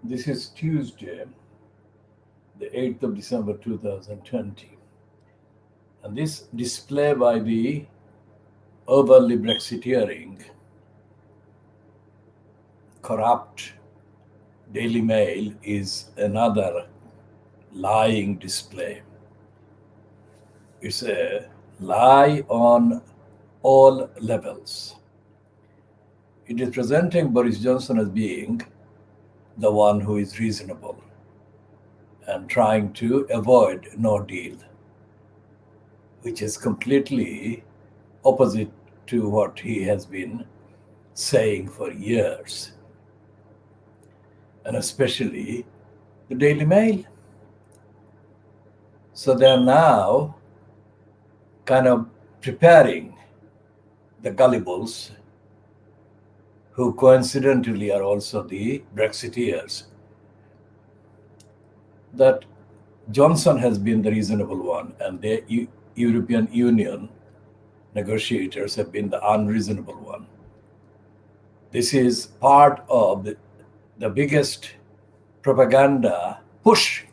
This is Tuesday, the 8th of December 2020. And this display by the overly Brexiteering, corrupt Daily Mail is another lying display. It's a lie on all levels. It is presenting Boris Johnson as being the one who is reasonable and trying to avoid no deal, which is completely opposite to what he has been saying for years, and especially the Daily Mail. So they are now kind of preparing the gullibles, who coincidentally are also the Brexiteers, that Johnson has been the reasonable one and the European Union negotiators have been the unreasonable one. This is part of the biggest propaganda push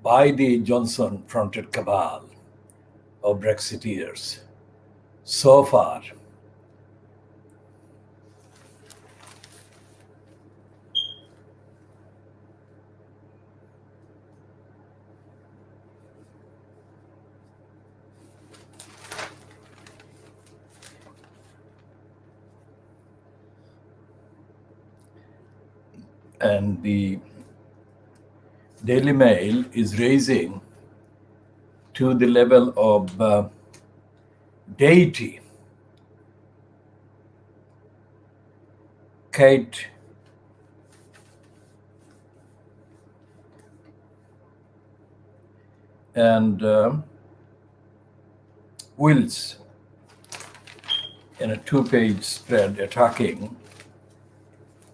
by the Johnson-fronted cabal of Brexiteers so far. And the Daily Mail is raising to the level of deity Kate and Wills in a two-page spread attacking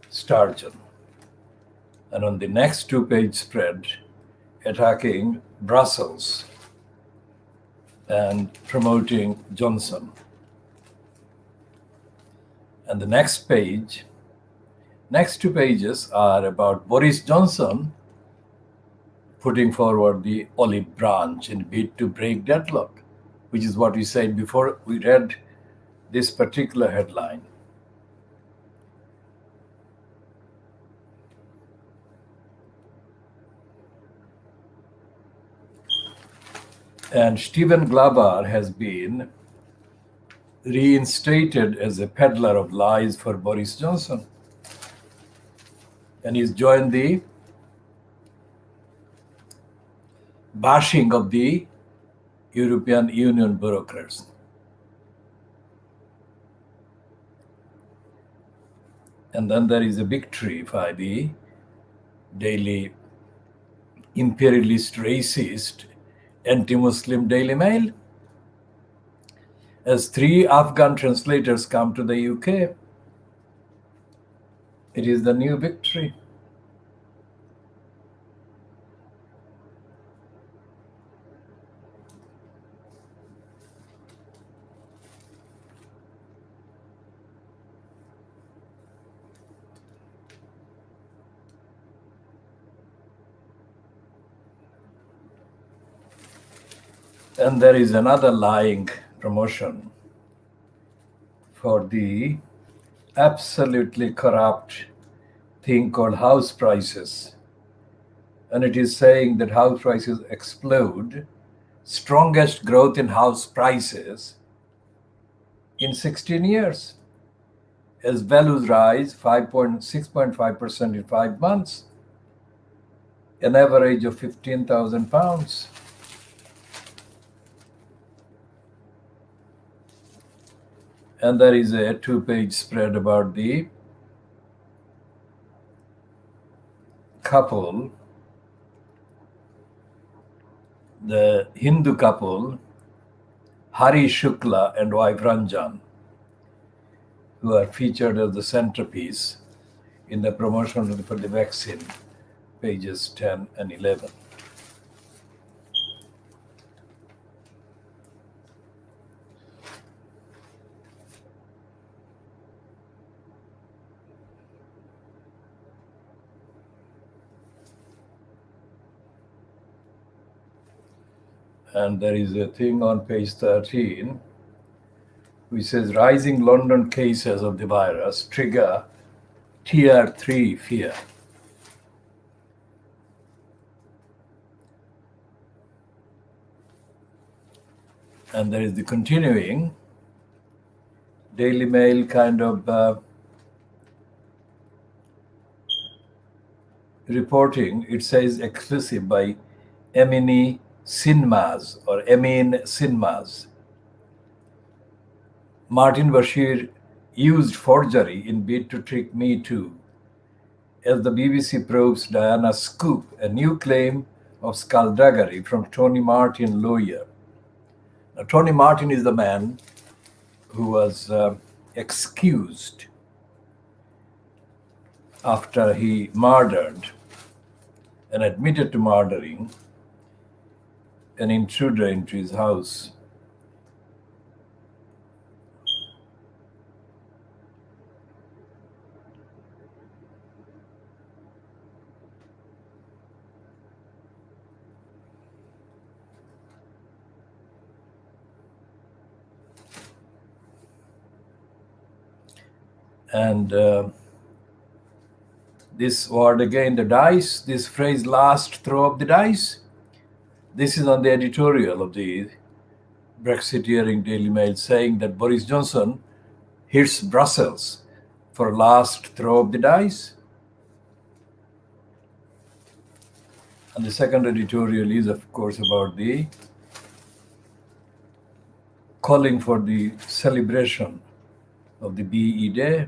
Sturgeon, and on the next two-page spread attacking Brussels and promoting Johnson. And the next two pages are about Boris Johnson putting forward the olive branch in bid to break deadlock, which is what we said before we read this particular headline. And Stephen Glover has been reinstated as a peddler of lies for Boris Johnson. And he's joined the bashing of the European Union bureaucrats. And then there is a victory by the daily imperialist, racist, anti-Muslim Daily Mail, as 3 Afghan translators come to the UK. It is the new victory. And there is another lying promotion for the absolutely corrupt thing called house prices. And it is saying that house prices explode, strongest growth in house prices in 16 years, as values rise 6.5% in 5 months, an average of £15,000. And there is a two-page spread about the couple, the Hindu couple, Hari Shukla and wife Ranjan, who are featured as the centerpiece in the promotion for the vaccine, pages 10 and 11. And there is a thing on page 13 which says rising London cases of the virus trigger tier 3 fear. And there is the continuing Daily Mail kind of reporting. It says exclusive by Emin Sinmas. Martin Bashir used forgery in bid to trick Me Too. As the BBC probes Diana's scoop, a new claim of skullduggery from Tony Martin lawyer. Now, Tony Martin is the man who was excused after he murdered and admitted to murdering an intruder into his house. And this word again, the dice, this phrase, last throw of the dice, this is on the editorial of the Brexiteering Daily Mail, saying that Boris Johnson hits Brussels for last throw of the dice. And the second editorial is, of course, about the calling for the celebration of the BE Day.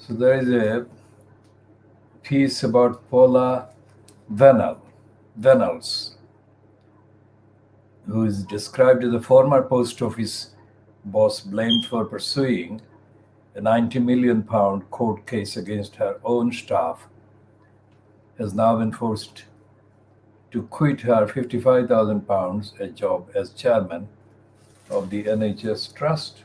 So there is a piece about Paula Venals, who is described as a former post office boss blamed for pursuing a £90 million court case against her own staff, has now been forced to quit her £55,000 a job as chairman of the NHS Trust.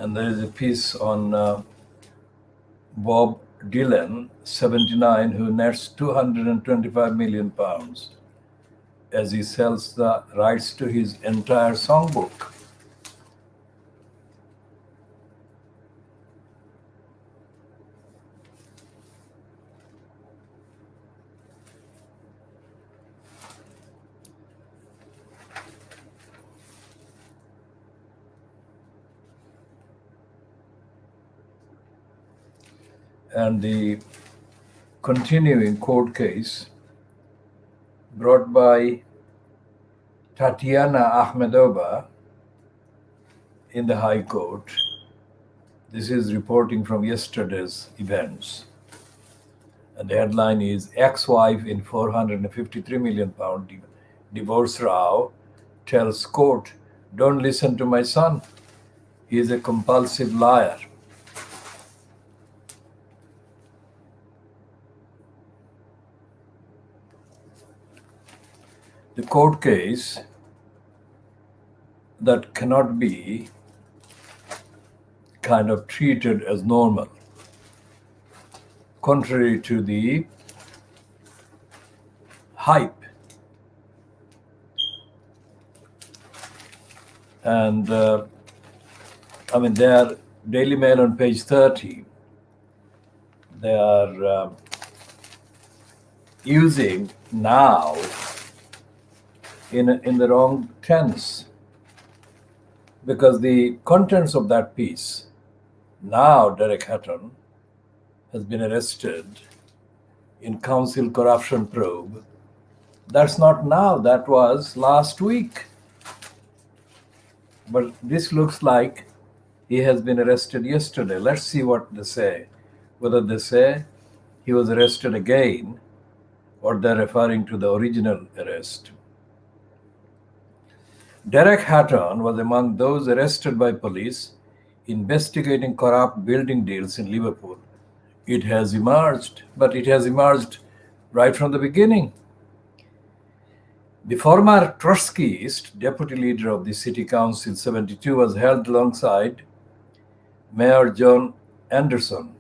And there is a piece on Bob Dylan, 79, who nets £225 million as he sells the rights to his entire songbook. And the continuing court case brought by Tatiana Ahmedova in the High Court. This is reporting from yesterday's events. And the headline is ex-wife in £453 million divorce row tells court, "Don't listen to my son. He is a compulsive liar." The court case that cannot be kind of treated as normal, contrary to the hype. And their Daily Mail on page 30, they are using now in the wrong tense, because the contents of that piece, now Derek Hatton has been arrested in council corruption probe. That's not now, that was last week. But this looks like he has been arrested yesterday. Let's see what they say. Whether they say he was arrested again or they're referring to the original arrest. Derek Hatton was among those arrested by police investigating corrupt building deals in Liverpool. It has emerged, but it has emerged right from the beginning. The former Trotskyist deputy leader of the City Council 72 was held alongside Mayor Joe Anderson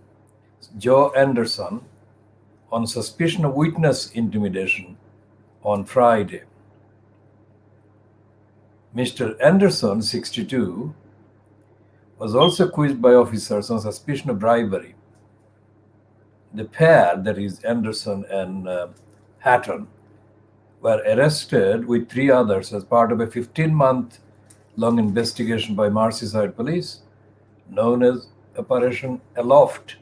on suspicion of witness intimidation on Friday. Mr. Anderson, 62, was also quizzed by officers on suspicion of bribery. The pair, that is Anderson and Hatton, were arrested with 3 others as part of a 15-month-long investigation by Merseyside police known as Operation Aloft.